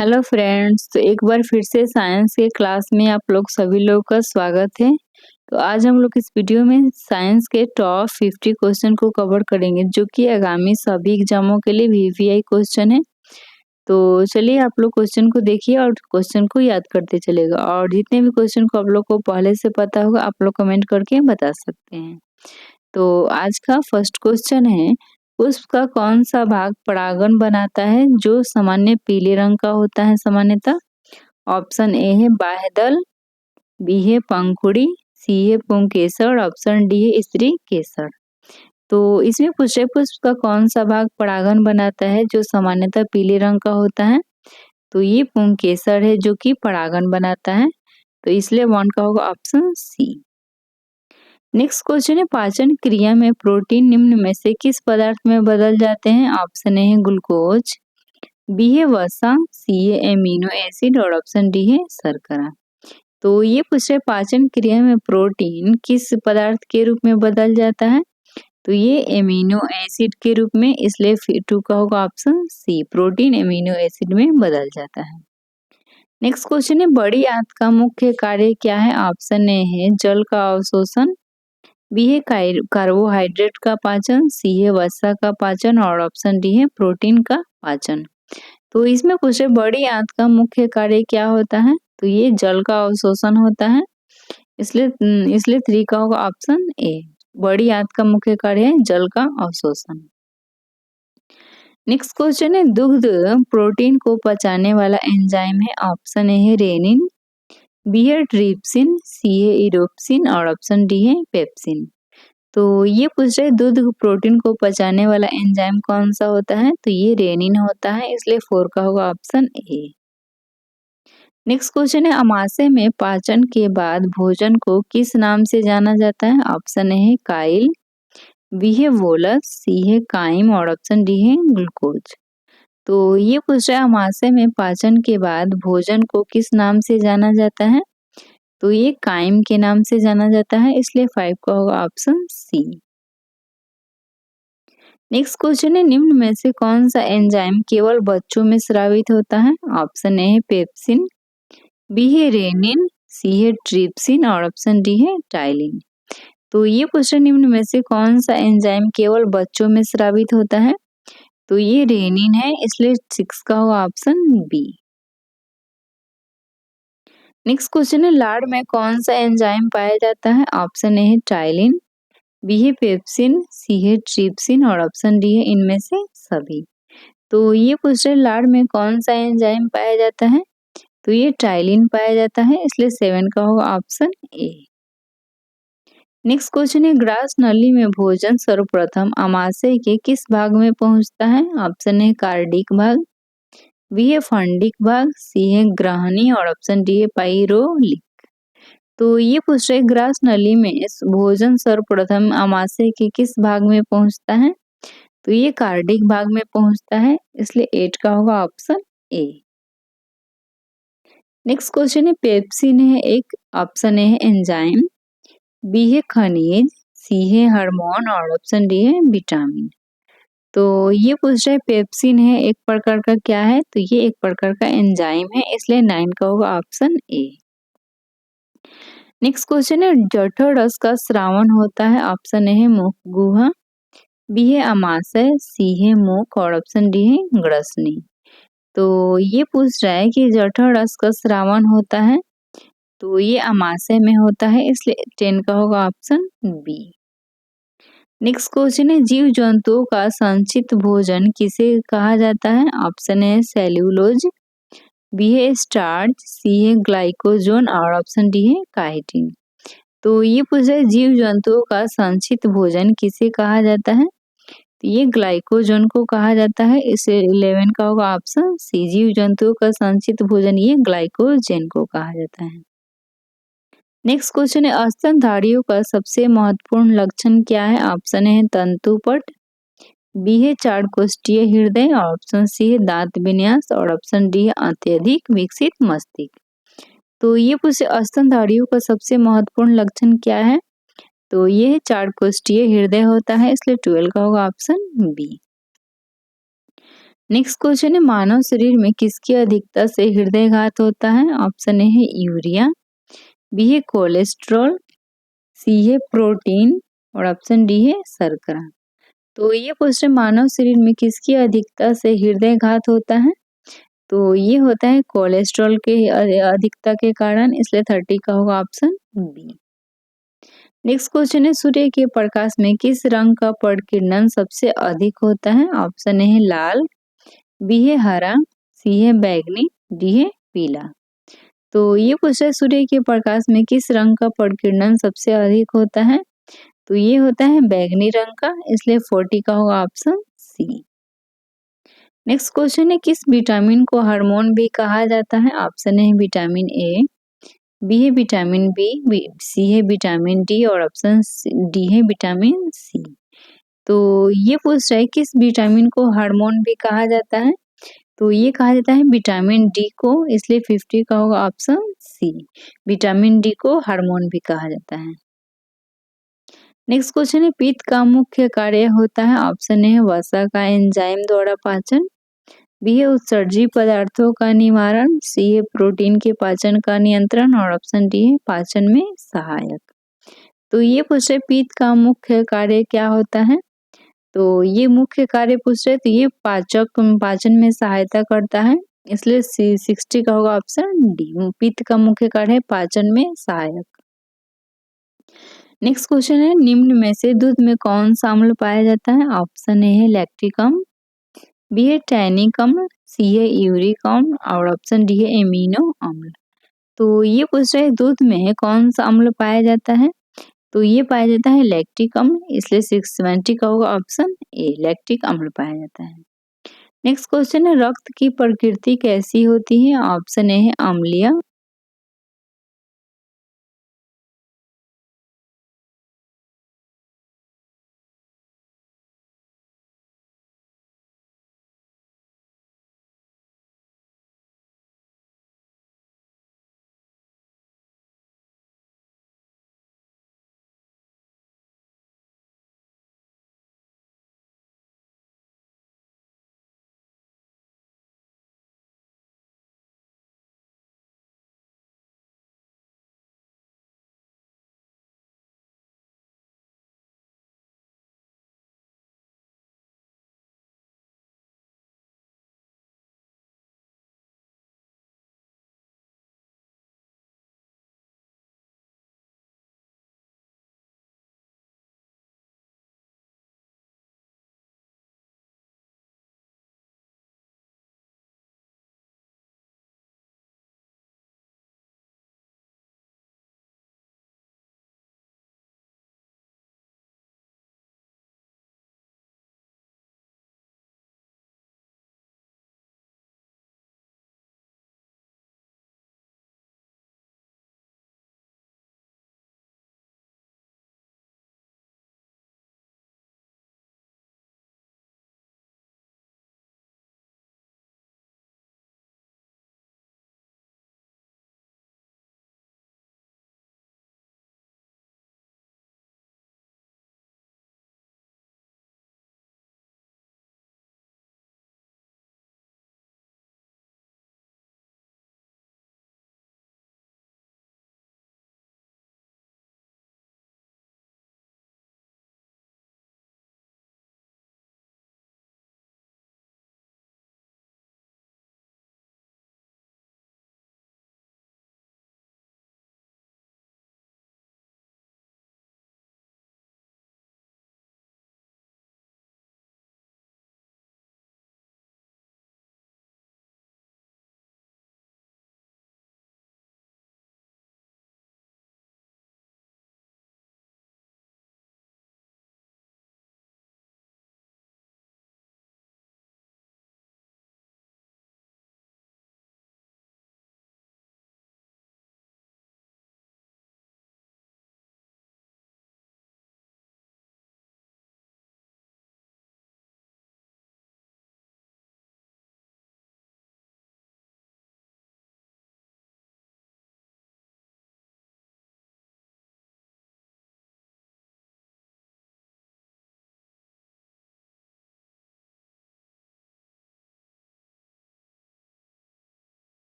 Hello friends, तो एक बार फिर से साइंस के क्लास में आप लोग सभी लोगों का स्वागत है। तो आज हम लोग इस वीडियो में साइंस के टॉप 50 क्वेश्चन को कवर करेंगे जो कि आगामी सभी एग्जामों के लिए वीवीआई क्वेश्चन है। तो चलिए आप लोग क्वेश्चन को देखिए और क्वेश्चन को याद करते चलेगा, और जितने भी क्वेश्चन को आप लोग को पहले से पता होगा आप लोग कमेंट करके बता सकते हैं। तो आज का फर्स्ट क्वेश्चन है, पुष्प का कौन सा भाग परागण बनाता है जो सामान्य पीले रंग का होता है सामान्यतः? ऑप्शन ए है बाह्यदल, बी है पंखुड़ी, सी है पुंकेसर, ऑप्शन डी है स्त्री केसर। तो इसमें पूछ रहे पुष्प का कौन सा भाग परागण बनाता है जो सामान्यतः पीले रंग का होता है? तो ये पुंकेसर है जो कि परागण बनाता है। तो इसलिए वन का होगा ऑप्शन सी। नेक्स्ट क्वेश्चन है, पाचन क्रिया में प्रोटीन निम्न में से किस पदार्थ में बदल जाते हैं? ऑप्शन ए है ग्लूकोज, बी है वसा, सी है एमिनो एसिड और ऑप्शन डी है शर्करा। तो ये पूछ रहे पाचन क्रिया में प्रोटीन किस पदार्थ के रूप में बदल जाता है? तो ये एमिनो एसिड के रूप में, इसलिए 2 का होगा option C, protein amino acid में बदल जाता है। नेक्स्ट क्वेश्चन है, बड़ी आंत का मुख्य कार्य क्या है? ऑप्शन ए है जल का अवशोषण, बी है कार्बोहाइड्रेट का पाचन, सी है वसा का पाचन और ऑप्शन डी है प्रोटीन का पाचन। तो इसमें पूछे बड़ी आंत का मुख्य कार्य क्या होता है? तो ये जल का अवशोषण होता है, इसलिए 3 का होगा ऑप्शन ए, बड़ी आंत का मुख्य कार्य है जल का अवशोषण। नेक्स्ट क्वेश्चन है, दुग्ध प्रोटीन को पचाने वाला एंजाइम है? ऑप्शन ए है रेनिन, बी है ट्रिप्सिन, सी है इरोप्सिन और ऑप्शन डी है पेप्सिन। तो ये पूछ रहे दूध प्रोटीन को पचाने वाला एंजाइम कौन सा होता है? तो ये रेनिन होता है, इसलिए 4 का होगा ऑप्शन ए। नेक्स्ट क्वेश्चन है, अमाशय में पाचन के बाद भोजन को किस नाम से जाना जाता है? ऑप्शन ए है काइल, बी है वोलस, सी है काइम और ऑप्शन डी है ग्लूकोज। तो ये पूछ रहा है अमाशय में पाचन के बाद भोजन को किस नाम से जाना जाता है? तो ये काइम के नाम से जाना जाता है, इसलिए 5 का होगा ऑप्शन सी। नेक्स्ट क्वेश्चन है, निम्न में से कौन सा एंजाइम केवल बच्चों में स्रावित होता है? ऑप्शन ए है पेप्सिन, बी है रेनिन, सी है ट्रिप्सिन और ऑप्शन डी है टाइलिन। तो ये क्वेश्चन, निम्न में से कौन सा एंजाइम केवल बच्चों में स्रावित होता है? तो ये रेनिन है, इसलिए 6 का होगा ऑप्शन बी। नेक्स्ट क्वेश्चन है, लाड़ में कौन सा एंजाइम पाया जाता है? ऑप्शन ए है टाइलिन, बी है पेप्सिन, सी है ट्रिप्सिन और ऑप्शन डी है इनमें से सभी। तो ये पूछ रहे लाड़ में कौन सा एंजाइम पाया जाता है? तो ये टाइलिन पाया जाता है, इसलिए 7 का होगा ऑप्शन ए। नेक्स्ट क्वेश्चन है, ग्रास नली में भोजन सर्वप्रथम अमाशय के किस भाग में पहुंचता है? ऑप्शन ए कार्डिक भाग, बी है फंडिक भाग, सी है ग्रहणी और ऑप्शन डी है पाइरोलिक। तो ये पूछ रहे ग्रास नली में भोजन सर्वप्रथम अमाशय के किस भाग में पहुंचता है? तो ये कार्डिक भाग में पहुंचता है, इसलिए 8 का होगा ऑप्शन ए। नेक्स्ट क्वेश्चन है, पेप्सिन है एक, ऑप्शन ए है एंजाइम, बी है खनिज, सी है हार्मोन और ऑप्शन डी है विटामिन। तो ये पूछ रहा है पेप्सिन है एक प्रकार का क्या है? तो ये एक प्रकार का एंजाइम है, इसलिए 9 का होगा ऑप्शन ए। नेक्स्ट क्वेश्चन है, जठर रस का स्रावन होता है? ऑप्शन ए है मुख गुहा, बी है अमाशय, सी है मुख और ऑप्शन डी है ग्रसनी। तो ये पूछ रहा है कि जठर रस का स्रावन होता है, तो ये अमाशय में होता है, इसलिए 10 का होगा ऑप्शन बी। नेक्स्ट क्वेश्चन है, जीव जंतुओं का संचित भोजन किसे कहा जाता है? ऑप्शन ए सेल्यूलोज, बी है स्टार्च, सी है ग्लाइकोजन और ऑप्शन डी है काइटिन। तो ये पूछ रहा है जीव जंतुओं का संचित भोजन किसे कहा जाता है? तो ये ग्लाइकोजन को कहा जाता है, इसे 11 का होगा ऑप्शन सी, जीव जंतुओं का संचित भोजन ये ग्लाइकोजन को कहा जाता है। नेक्स्ट क्वेश्चन है, स्तनधारियों का सबसे महत्वपूर्ण लक्षण क्या है? ऑप्शन ए है तंतुपट, बी है 4 कोष्ठीय हृदय और ऑप्शन सी है दांत विन्यास और ऑप्शन डी है अत्यधिक विकसित मस्तिष्क। तो ये पूछे स्तनधारियों का सबसे महत्वपूर्ण लक्षण क्या है? तो ये 4 कोष्ठीय हृदय होता है, इसलिए 12 का होगा ऑप्शन बी। नेक्स्ट क्वेश्चन है मानव शरीर में किसकी अधिकता से हृदयघात होता है? ऑप्शन ए है यूरिया, बी है कोलेस्ट्रॉल, सी है प्रोटीन और ऑप्शन डी है शर्करा। तो ये क्वेश्चन मानव शरीर में किसकी अधिकता से हृदयघात होता है? तो ये होता है कोलेस्ट्रॉल के अधिकता के कारण, इसलिए 30 का होगा ऑप्शन बी। नेक्स्ट क्वेश्चन है सूर्य के प्रकाश में किस रंग का प्रकीर्णन सबसे अधिक होता है? ऑप्शन ए है लाल, बी है हरा, सी है बैगनी, डी है पीला। तो ये क्वेश्चन सूर्य के प्रकाश में किस रंग का प्रकीर्णन सबसे अधिक होता है? तो ये होता है बैगनी रंग का, इसलिए 40 का होगा ऑप्शन सी। नेक्स्ट क्वेश्चन है किस विटामिन को हार्मोन भी कहा जाता है? ऑप्शन है विटामिन ए, बी है विटामिन बी, सी है विटामिन डी और ऑप्शन डी है विटामिन सी। तो ये पूछ रहा है किस विटामिन को हार्मोन भी कहा जाता है? तो ये कहा जाता है विटामिन डी को, इसलिए 50 का होगा ऑप्शन सी। विटामिन डी को हार्मोन भी कहा जाता है। नेक्स्ट क्वेश्चन है पित्त का मुख्य कार्य होता है? ऑप्शन ए है वसा का एंजाइम द्वारा पाचन, बी है उत्सर्जी पदार्थों का निवारण, सी है प्रोटीन के पाचन का नियंत्रण और ऑप्शन डी है पाचन में सहायक। तो ये पूछ रहे पित्त का मुख्य कार्य क्या होता है? तो ये मुख्य कार्य पूछ रहे तो ये पाचन में सहायता करता है, इसलिए 60 का होगा ऑप्शन डी। पित्त का मुख्य कार्य है पाचन में सहायक। नेक्स्ट क्वेश्चन है निम्न में से दूध में कौन सा अम्ल पाया जाता है? ऑप्शन ए है लैक्टिक अम्ल, बी है टैनिक अम्ल, सी है यूरिक अम्ल और ऑप्शन डी है एमिनो अम्ल। तो ये पूछ रहे दूध में कौन सा अम्ल पाया जाता है? तो ये पाया जाता है लैक्टिक अम्ल, इसलिए 670 का होगा ऑप्शन ए, लैक्टिक अम्ल पाया जाता है। नेक्स्ट क्वेश्चन है रक्त की प्रकृति कैसी होती है? ऑप्शन ए है अम्लीय,